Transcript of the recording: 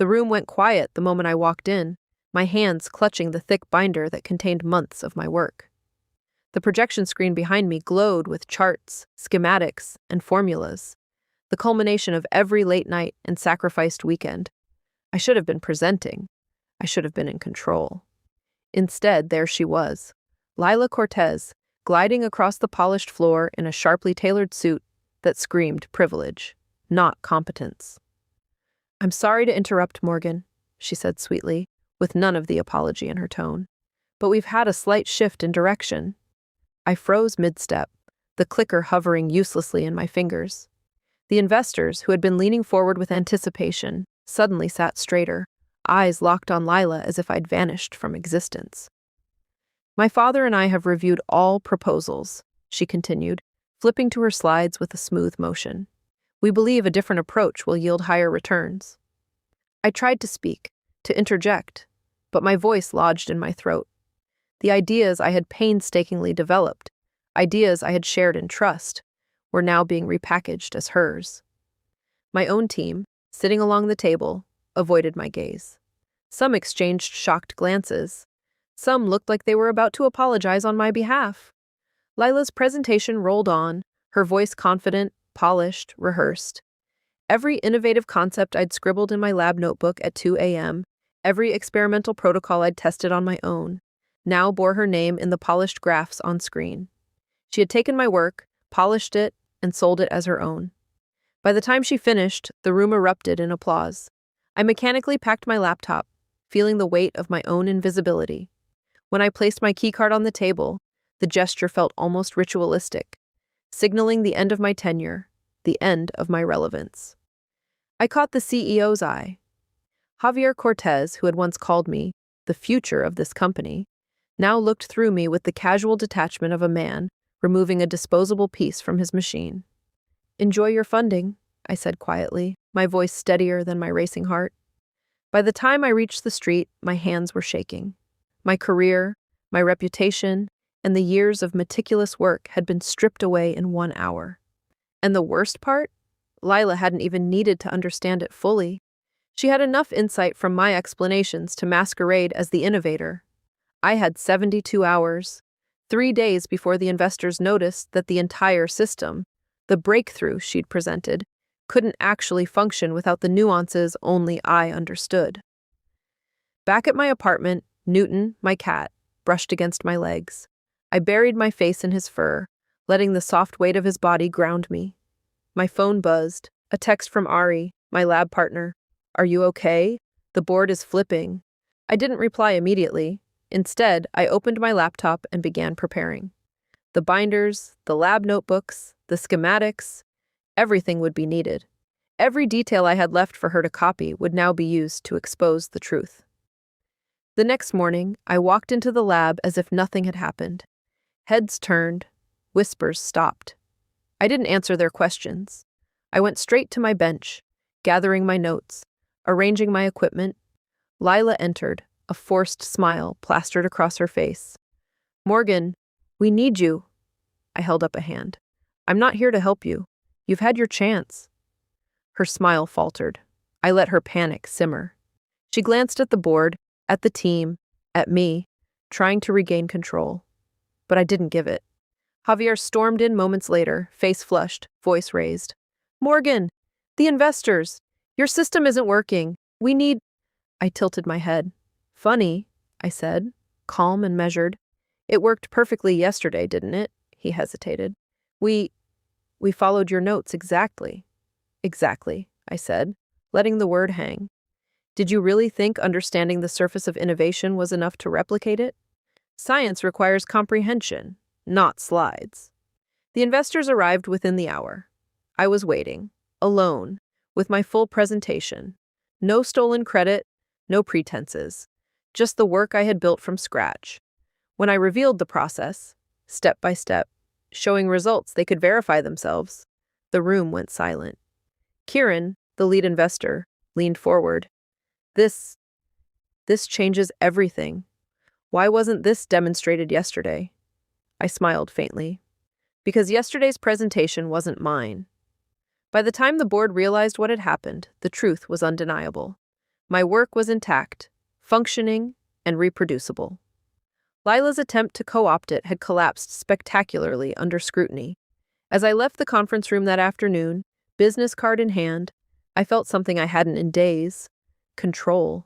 The room went quiet the moment I walked in, my hands clutching the thick binder that contained months of my work. The projection screen behind me glowed with charts, schematics, and formulas, the culmination of every late night and sacrificed weekend. I should have been presenting. I should have been in control. Instead, there she was, Lila Cortez, gliding across the polished floor in a sharply tailored suit that screamed privilege, not competence. "I'm sorry to interrupt, Morgan," she said sweetly, with none of the apology in her tone. "But we've had a slight shift in direction." I froze mid-step, the clicker hovering uselessly in my fingers. The investors, who had been leaning forward with anticipation, suddenly sat straighter, eyes locked on Lila as if I'd vanished from existence. "My father and I have reviewed all proposals," she continued, flipping to her slides with a smooth motion. "We believe a different approach will yield higher returns." I tried to speak, to interject, but my voice lodged in my throat. The ideas I had painstakingly developed, ideas I had shared in trust, were now being repackaged as hers. My own team, sitting along the table, avoided my gaze. Some exchanged shocked glances. Some looked like they were about to apologize on my behalf. Lila's presentation rolled on, her voice confident, polished, rehearsed. Every innovative concept I'd scribbled in my lab notebook at 2 a.m., every experimental protocol I'd tested on my own, now bore her name in the polished graphs on screen. She had taken my work, polished it, and sold it as her own. By the time she finished, the room erupted in applause. I mechanically packed my laptop, feeling the weight of my own invisibility. When I placed my keycard on the table, the gesture felt almost ritualistic, signaling the end of my tenure, the end of my relevance. I caught the CEO's eye. Javier Cortez, who had once called me the future of this company, now looked through me with the casual detachment of a man removing a disposable piece from his machine. "Enjoy your funding," I said quietly, my voice steadier than my racing heart. By the time I reached the street, my hands were shaking. My career, my reputation, and the years of meticulous work had been stripped away in 1 hour. And the worst part? Lila hadn't even needed to understand it fully. She had enough insight from my explanations to masquerade as the innovator. I had 72 hours, 3 days before the investors noticed that the entire system, the breakthrough she'd presented, couldn't actually function without the nuances only I understood. Back at my apartment, Newton, my cat, brushed against my legs. I buried my face in his fur, letting the soft weight of his body ground me. My phone buzzed, a text from Ari, my lab partner. "Are you okay? The board is flipping." I didn't reply immediately. Instead, I opened my laptop and began preparing. The binders, the lab notebooks, the schematics, everything would be needed. Every detail I had left for her to copy would now be used to expose the truth. The next morning, I walked into the lab as if nothing had happened. Heads turned, whispers stopped. I didn't answer their questions. I went straight to my bench, gathering my notes, arranging my equipment. Lila entered, a forced smile plastered across her face. "Morgan, we need you." I held up a hand. "I'm not here to help you. You've had your chance." Her smile faltered. I let her panic simmer. She glanced at the board, at the team, at me, trying to regain control. But I didn't give it. Javier stormed in moments later, face flushed, voice raised. "Morgan, the investors! Your system isn't working. We need—" I tilted my head. "Funny," I said, calm and measured. "It worked perfectly yesterday, didn't it?" He hesitated. We followed your notes exactly." "Exactly," I said, letting the word hang. "Did you really think understanding the surface of innovation was enough to replicate it? Science requires comprehension, not slides." The investors arrived within the hour. I was waiting, alone, with my full presentation. No stolen credit, no pretenses. Just the work I had built from scratch. When I revealed the process, step by step, showing results they could verify themselves, the room went silent. Kieran, the lead investor, leaned forward. This changes everything. Why wasn't this demonstrated yesterday?" I smiled faintly. "Because yesterday's presentation wasn't mine." By the time the board realized what had happened, the truth was undeniable. My work was intact, functioning, and reproducible. Lila's attempt to co-opt it had collapsed spectacularly under scrutiny. As I left the conference room that afternoon, business card in hand, I felt something I hadn't in days: control.